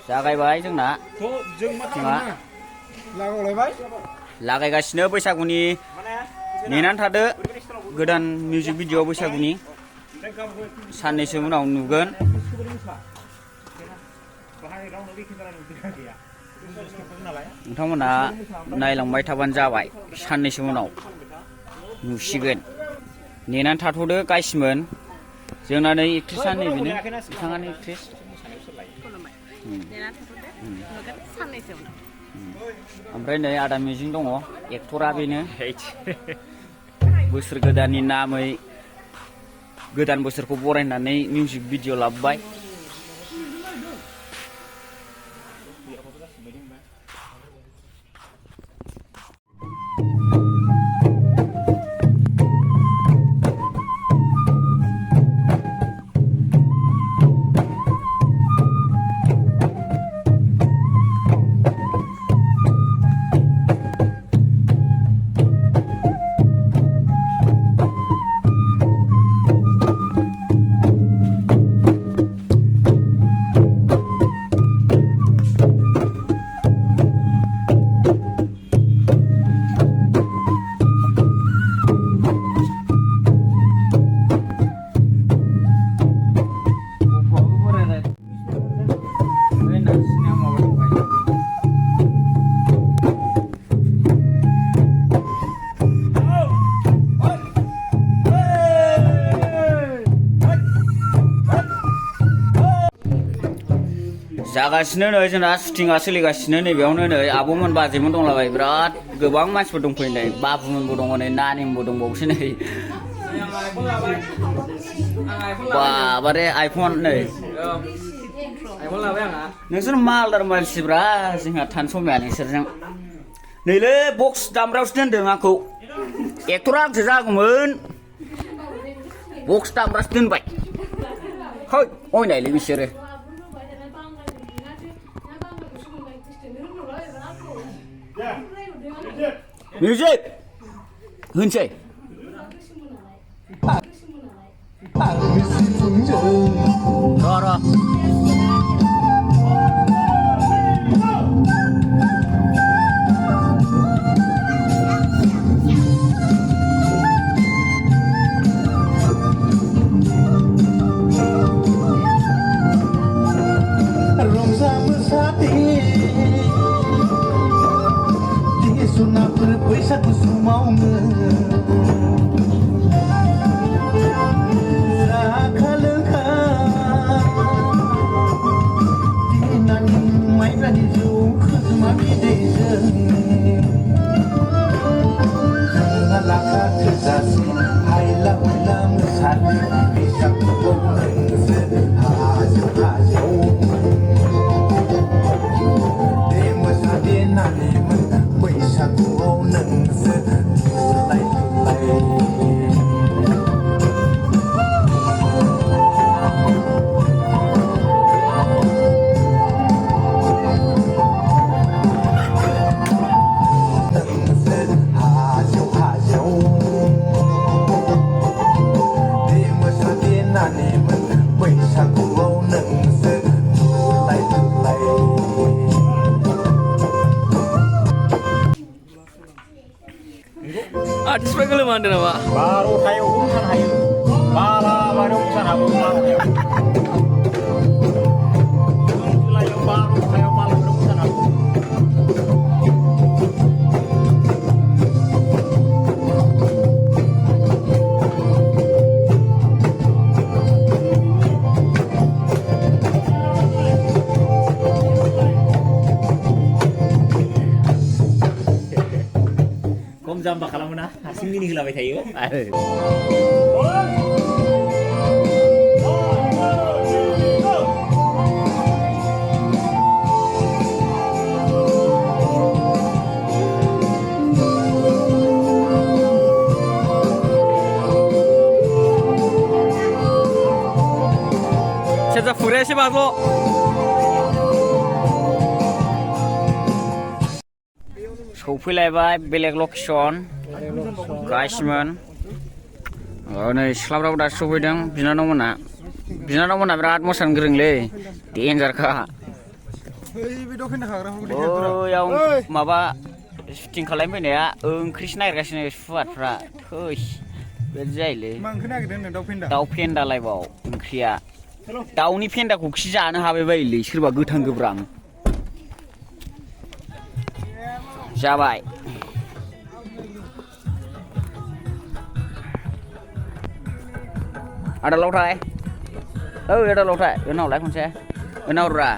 जागायबाय जोंना लागायगासिनो बैसागुनि नेनानै थादो गोदान मिउजिक भिडिअ बैसागुनि साननैसो उनाव नुगोन नोंथांमोना नायलांबाय थाबानो जाबाय साननैसो उनाव नुसिगोन नेनानै थाथ'दो गाइसमोन जोंना नै एक्ट्रेसआ नैबेनो बिथाङानो एक्ट्रेस ओमफ्राय नै आदा मिउजिक दङ एक्टरा बेनो बोसोर गोदाननि नामै गोदान बोसोरखौ बरायनानै मिउजिक भिडिअ लाबोबाय जागासिनो नै जोंना शुटिंआ सोलिगासिनो नैबेयावनो नै आब'मोन बाजैमोन दंलाबाय बिराद गोबां मानसिफोर दंफैयो नै बाबुमोनबो दङ नै नानिमोनबो दंबावोसो नै बाबारे आइफन नै नोंसोर मालदार मानसिब्रा जोंहा थानो समाया नोंसोरजों नैलै बक्स दामग्रायावसो दोनदों आंखौ एक्टरा आंसो जागौमोन बक्स दामग्रासो दोनबाय है अयनायलै बिसोरो Music! Hünsey! Rồi. Aku semau Sakalengka Dinan mai berani ju khuzma bidejeng Ngalaka tezasi haila ulam sat bisa kubong nengse hajo hajo Demos adenani men bisa kubong nengse Artis mereka lu mana nama? Baru tayo urusan hayu baru urusan aku baru tayo baru tayo malah urusan aku Jambak kalau mana asing ini gelap tayo. Saya fresh banget. सौफैलायबाय बेलेग location गाइसमोन नै सिख्लाफ्राबो दासो सफैदों बिनानावमोना बिराद मोसानो गोरोंलै डेन्जारखा बे दखान खाग्रा ओयाव माबा शुटिं खालामफैनाया ओंख्रिसो नागिरगासिनो सुवादफ्रा थैस बेबायदि जायोलै मा ओंख्रि नागिरदों होनदों दाउ फेन्दा दाउ फेन्दालायबाव ओंख्रिया दाउनि फेन्दाखौ खि जानो हाबाय बायोलै सोरबा गोथां गोब्राम जाबाय ada lautai ada lautai kenal lah konse kenal ra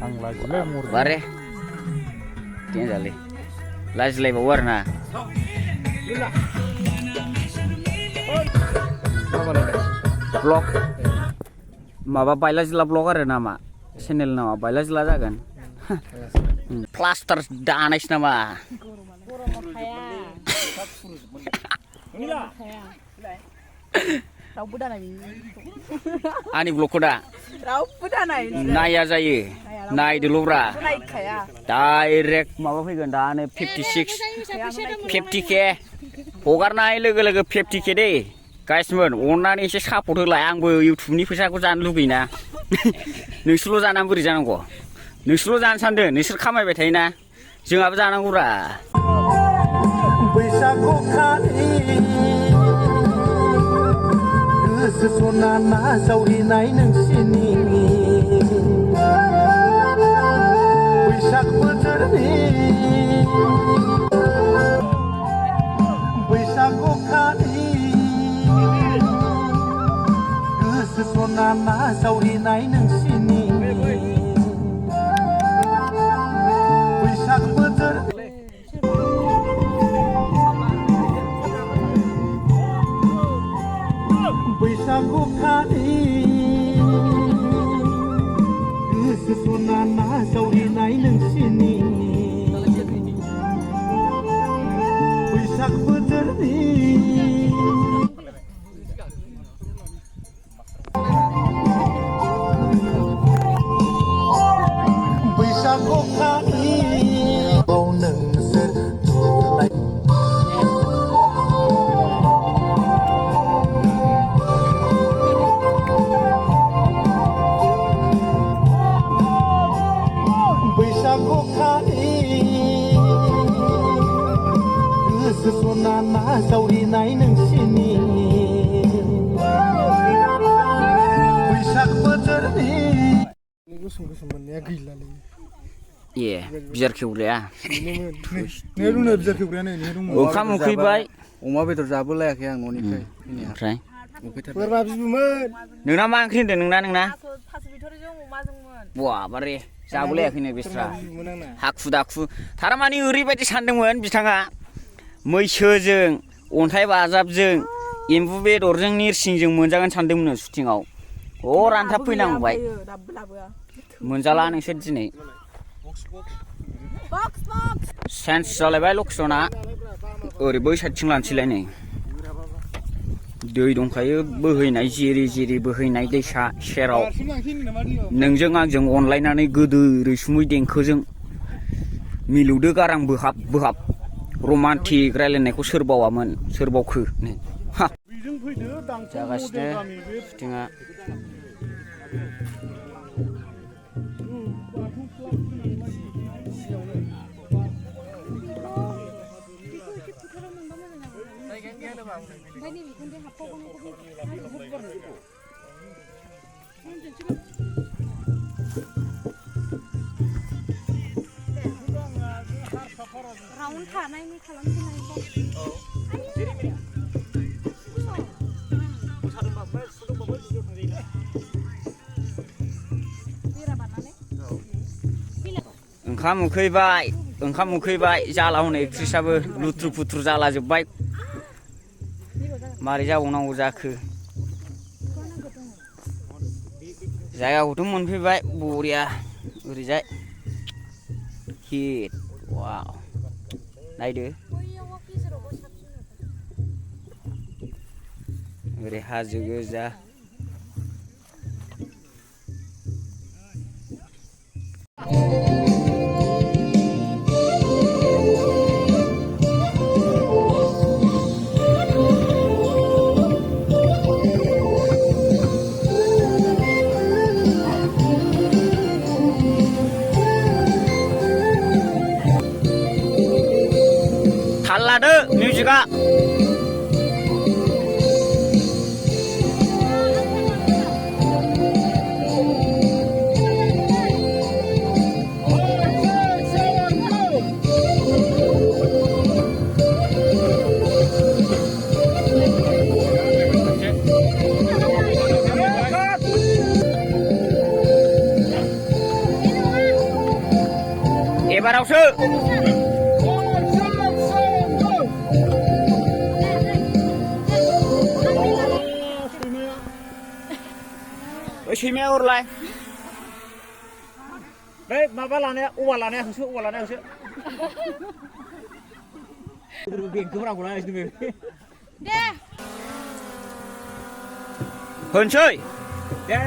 ang lagi le mur bare tiang jali lagi le warna vlog maba baila jila vlog ada nama channel nama baila jila jagan plaster danis nama रावबो दानाय ani vlogku dah रावबो दानाय naya जायो नायदोल'ब्रा नायखाया direct माबा फैगोन दानो 56 50k हगारनाय लोगो लोगो 50k दे गाइसमोन अननानै एसे सापर्ट होलाय आंबो इउटिउबनि फैसाखौ जानो लुगैना नोंसोरल' जानानै बोरै जानांगौ नोंसोरल' जानो सानदों नोंसोर खामायबाय थायोना जोंहाबो जानांगौब्रा बैसागु खालि गोसो सना जावरिनाय नोंसिनि बैसाग बोथोरनि बैसागु खालि गोसो सना जावरिनाय नोंसिनि बैसाग बोथोरनि बैसागु खालि गोसो सना जावरिनाय नोंसिनि बैसाग बोथोरनि बैसागु खालि नोंसोर बैसागु खालि गोसो सना जावरिनाय नोंसिनि बैसाग बोथोरनि गुसुं गुसुं मोननाया गैलालै ए बिजार खेवग्राया ने रुनो बिजार खेवग्रायानो ने दङ ओंखाम उखैबाय अमा बेदर जाबोलायाखै आं न'निफ्राय ओमफ्राय बोरमा बिबुमोन नोंना मा ओंख्रि होनदों नोंना थास' बिथ'रिजों अमाजोंमोन बवा बारे जाबोलायाखैनो बेस्रा बिबुमोन आंना हाखु दाखु थारमाने ओरैबायदि सानदोंमोन बिथाङा मैसोजों अन्थाइ बाजाबजों एम्बु बेदरजों निरसिंजों मोनजागोन सानदोंमोन शुटिंआव रानथाब फैनांबाय दाबो लाबोआ मोनजाला नोंसोर दिनै सेन्स जालायबाय लकेसना ओरै बै साइडथिं लानोसैलाय नै दै दंखायो बोहैनाय जिरि जिरि बोहैनाय दैसा सेराव नोंजों आंजों अनलायनानै गोदो रैसुमै देंखोजों मिलौदो गारां बोहाब बोहाब रमान्टिक रायलायनायखौ सोर बावामोन सोर बावखो नै जागासिनो शुटिंआ राउन्ड थानायनि खालामफिननाय ओंखाम उखैबाय जाला हनै एक्ट्रिसाबो लुथ्रु फुथ्रु जाला जोब्बाय मारै जाबावनांगौ जाखो जायगाखौथ' मोनफैबाय बरिया ओरैजाय हिट वाव नायदो ओरै हाजो गोजा लादो मिउजिकआ एबारावसो बै सैमाया अरलाय बै माबा लानाया औवा लानाया होसो औवा लानाया होसो बेंकखौ लागासिनो दे होनसै दे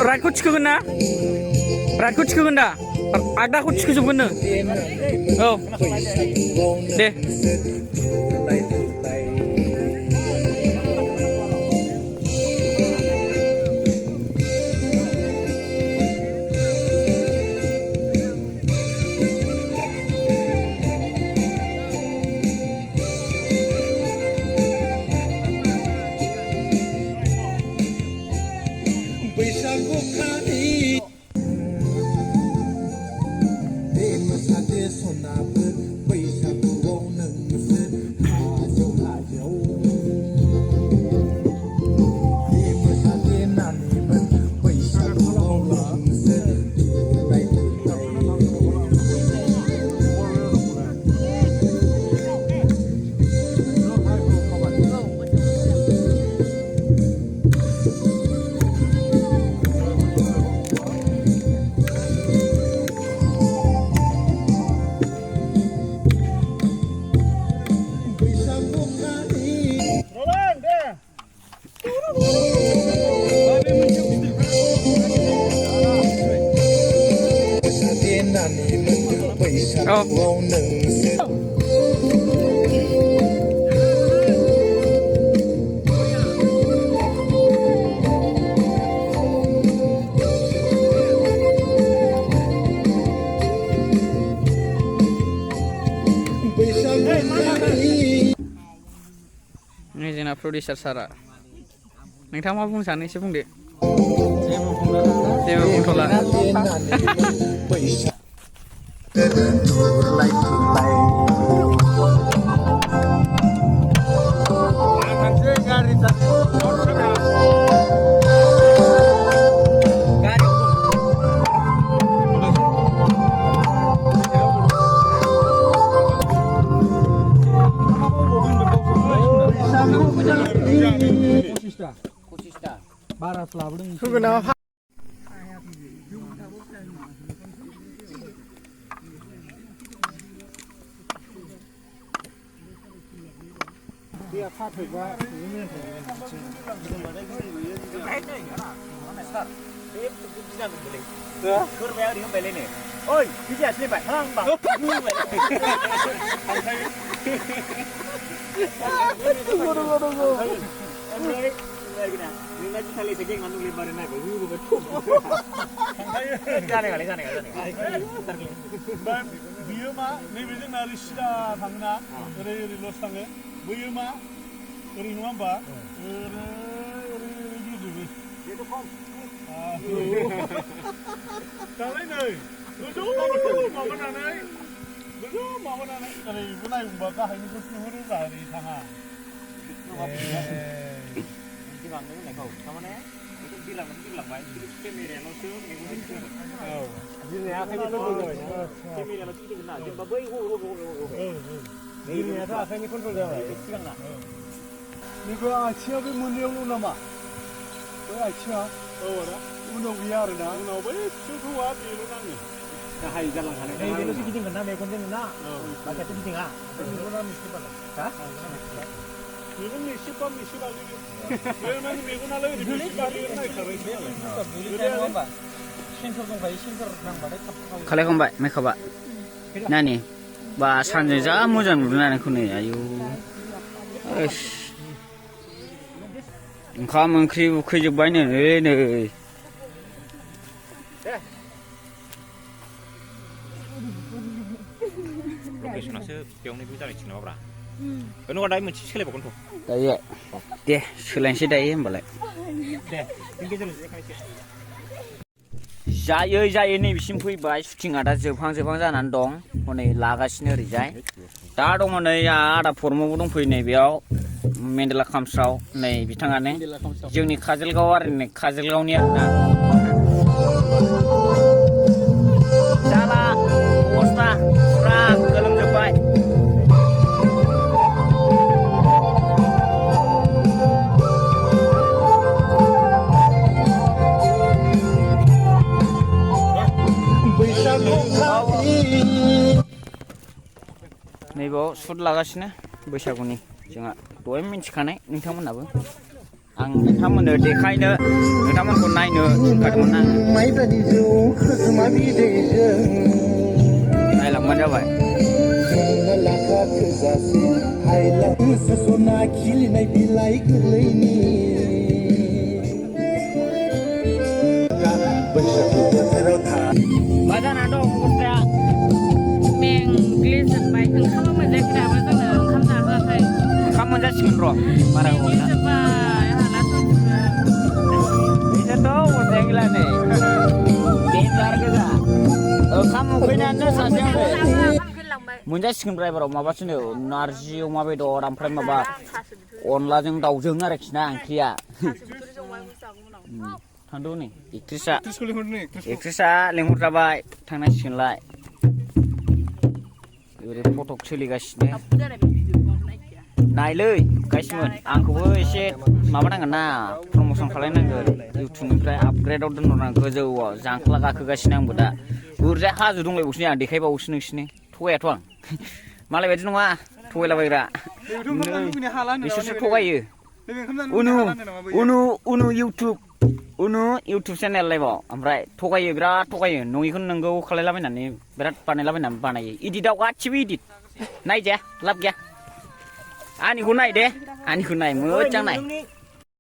राइटखौ थिखोगोन ना राइटखौ थिखोगोन दा आगदाखौ थिखोजोबगोन नों औ दे ini जोंना प्रडिउसार सारा नोंथाङा मा बुंनो सानो एसे बुंदो जेबो बुंथ'ला Ôi, cái gì xin phải hang bảo như vậy. Em ơi, नोंना दिखालि सेकेन्ड मानु लेबार ना बे हुबो थुम जाने गाले बियो मा नैबे जोंना ओरै सिदा थाङोना ओरै ओरै लस थाङो बैयो मा ओरै नङा होमबा ओरै गिदिरबो दालाय नै गोजौ माबानानै ओरैबो नायबा गाहायनिखौ नुहुरोब्रा ओरै थाङा दिमागनो होननायखौ थारमाने बेखौ बिरलांबाय केमेरायाल'सो मेगनजों नुगोन बिरनाया आखाइनि कन्ट्रल जाबायना केमेरायाल'सो गिदिंगोन ना जेनेबा बै बिरनायाथ' आखाइनि कन्ट्रल जाबाय सिगांना नैबे आथिङा बे मोननैयावल' नामा बै आथिङा औ आदा उनाव गैया आरोना उनाव बै फिसौखौआ बेल' नाङो गाहाय जालांखानाय बेल'सो गिदिंगोन ना मेगनजों नुना बाखियाथ' गिदिङा मेगना मिथिबालाय हा मेगन मेसेबा मेसेबागैयो बे माने मेगनालाय ओरै मेसेबागैयो नायखाबाय सेन्सर दंखायो सेन्सर नांबाथाय थाब खालायखांबाय मेकआपआ नानि बा सानजों जा मोजां नुदों ना नोंखौ नै आयु ओंखाम ओंख्रि उखैजोब्बाय नै लकेसनासो बेयावनो जागायथिं नामाब्रा नङा दायो मोनसे सोलायबावगोनथ' दायो दे सोलायनोसै दायो होमबालाय जायै नैबिसिम फैबाय शुटिंआ दा जोबहां जानानै दं हनै लागासिनो ओरैजाय दा दङ नै आदा फर्मआवबो दंफैयो नै बेयाव मेन्देला खामसाव नै बिथाङानो जोंनि काजलगाव आरो नै काजलगावनि आरोना जाला अबस्था फुरा गोलोमजोब्बाय नैबाव सुट लागासिनो बैसागुनि जोंहा दहाय मिन्थिखानाय नोंथांमोनाबो आं नोंथांमोननो देखायनो नोंथांमोनखौ नायनो थिनखादोंमोन आङो नायलांबानो जाबाय खिलिनाय बिलाइ गोरलैनि बैसागु बोथोराव मा जानानै दं अबस्थाया मेंग्लिजोब्बाय ओंखामा मोनजायाखै दाबो जोङो ओंखाम जाहोआखै ओंखाम मोनजासिगोन र' बारा गोबाव गैला बिसोरथ' अबस्थाया गैला नै देन्जार गोजा ओंखाम उखैनायानो सासेयाव नै मोनजासिगोन ड्राइभाराव माबासोनो नारजि अमा बेदर ओमफ्राय माबा अनलाजों दाउजों आरोखि ना ओंख्रिया थांदो नै एक्ट्रेसा लेंहरजाबाय थांनांसिगोनलाय ओरै फटक सोलिगासिनो नायलै गाइसमोन आंखौबो एसे माबानांगोन ना प्रमसन खालायनांगोन इउटुबनिफ्राय आपग्रेडाव दोनहरनांगोन गोजौआव जांख्ला गाखोगासिनो आंबो दा ओरैजाय हाजो दंलायबावसो आं देखायबावोसो नोंसिनो थगायाथ' आं मालाय बायदि नङा थगायलाबायग्रा बिसोरसो थगायो उनु इउटुब चेनेल लाइबाव ओमफ्राय थगायो बिराद थगायो नङिखौनो नोंगौ खालायलाबायनानै बिराद बानायलाबायनानै बानायो इदिटाव गासिबो इदिट नायजाया लाब गैया आंनिखौ नाय दे आंनिखौ नाय मोजां नाय